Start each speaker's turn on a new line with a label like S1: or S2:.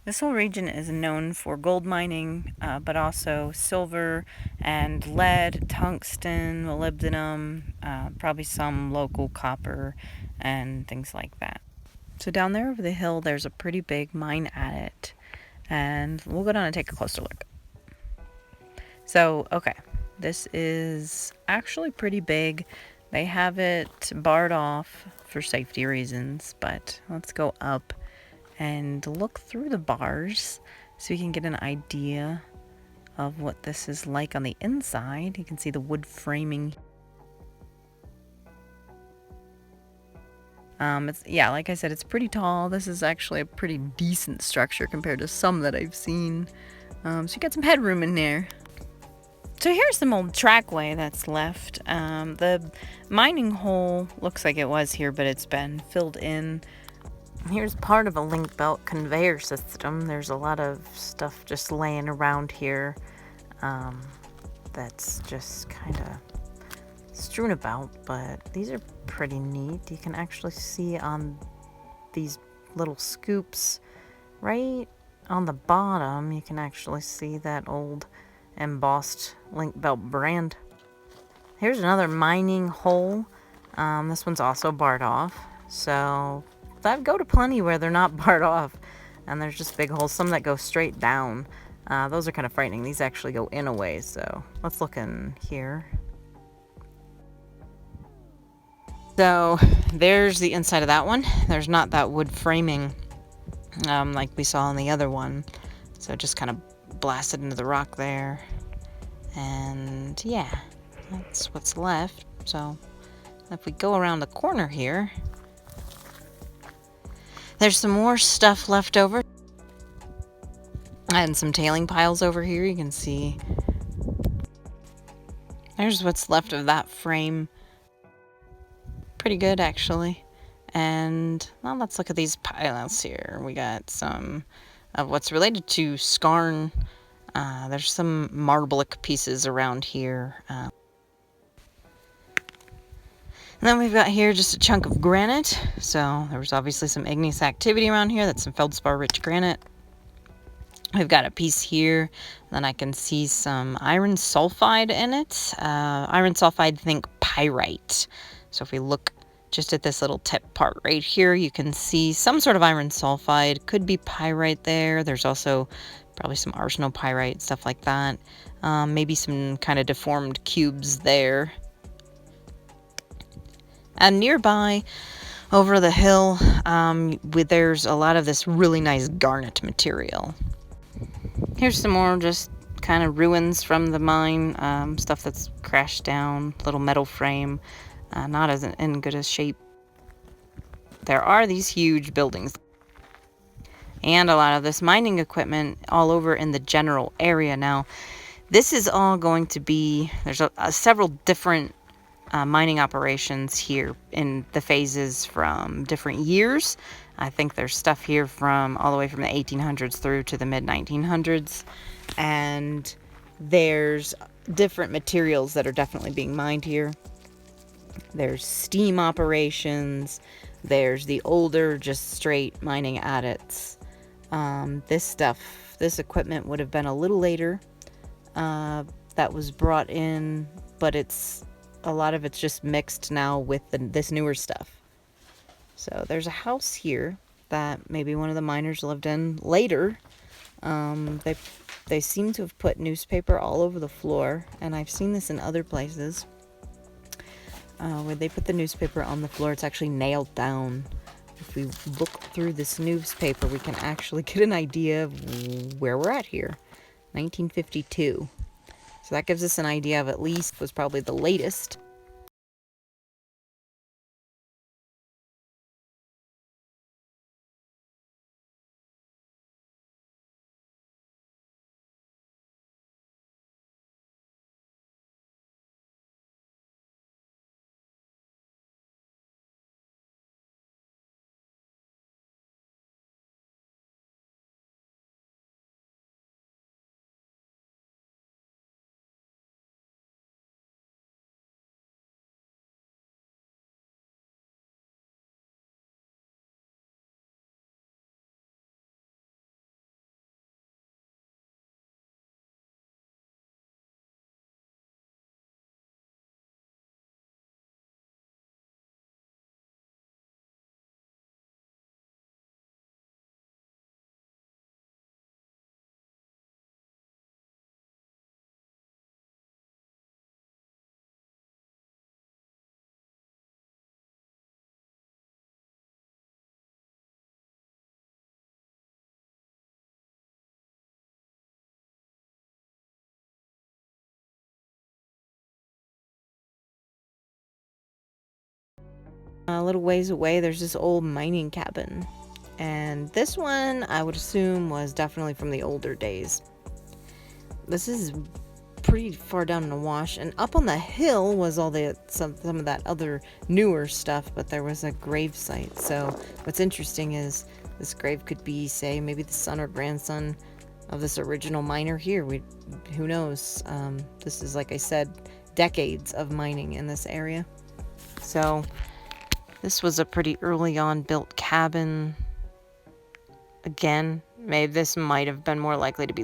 S1: This whole region is known for gold mining, but also silver and lead, tungsten, molybdenum, probably some local copper and things like that. So down there over the hill, there's a pretty big mine adit, and we'll go down and take a closer look. So, okay, this is actually pretty big. They have it barred off for safety reasons, but let's go up and look through the bars so you can get an idea of what this is like on the inside. You can see the wood framing. Yeah, like I said, it's pretty tall. This is actually a pretty decent structure compared to some that I've seen. So you got some headroom in there. So here's some old trackway that's left. The mining hole looks like it was here, but it's been filled in. Here's part of a link belt conveyor system. There's a lot of stuff just laying around here that's just kind of strewn about, but these are pretty neat. You can actually see on these little scoops right on the bottom, you can actually see that old embossed link belt brand. Here's another mining hole. This one's also barred off, so I've go to plenty where they're not barred off, and there's just big holes, some that go straight down. Those are kind of frightening. These actually go in a ways, so let's look in here. So there's the inside of that one. There's not that wood framing like we saw on the other one, so it just kind of blasted into the rock there. And yeah, that's what's left. So if we go around the corner here, there's some more stuff left over. And some tailing piles over here. You can see there's what's left of that frame. Pretty good, actually. And well, let's look at these piles here. We got some of what's related to skarn. There's some marbleic pieces around here. And then we've got here just a chunk of granite. So there was obviously some igneous activity around here. That's some feldspar-rich granite. We've got a piece here, then I can see some iron sulfide in it. Iron sulfide, think pyrite. So if we look just at this little tip part right here, you can see some sort of iron sulfide. Could be pyrite there. There's also probably some arsenopyrite, stuff like that. Maybe some kind of deformed cubes there. And nearby, over the hill, there's a lot of this really nice garnet material. Here's some more just kind of ruins from the mine, stuff that's crashed down, little metal frame, not as in good a shape. There are these huge buildings and a lot of this mining equipment all over in the general area. Now, this is all going to be, there's several different mining operations here in the phases from different years. I think there's stuff here from all the way from the 1800s through to the mid 1900s, and there's different materials that are definitely being mined here. There's steam operations, there's the older just straight mining adits. This equipment would have been a little later that was brought in, but a lot of it's just mixed now with this newer stuff. So there's a house here that maybe one of the miners lived in later. They seem to have put newspaper all over the floor, and I've seen this in other places where they put the newspaper on the floor. It's actually nailed down. If we look through this newspaper, we can actually get an idea of where we're at here. 1952. So that gives us an idea of at least was probably the latest. A little ways away, there's this old mining cabin. And this one, I would assume, was definitely from the older days. This is pretty far down in the wash, and up on the hill was all the some of that other newer stuff, but there was a grave site. So what's interesting is this grave could be, say, maybe the son or grandson of this original miner here. Who knows? This is, like I said, decades of mining in this area. So this was a pretty early on built cabin. Again, maybe this might have been more likely to be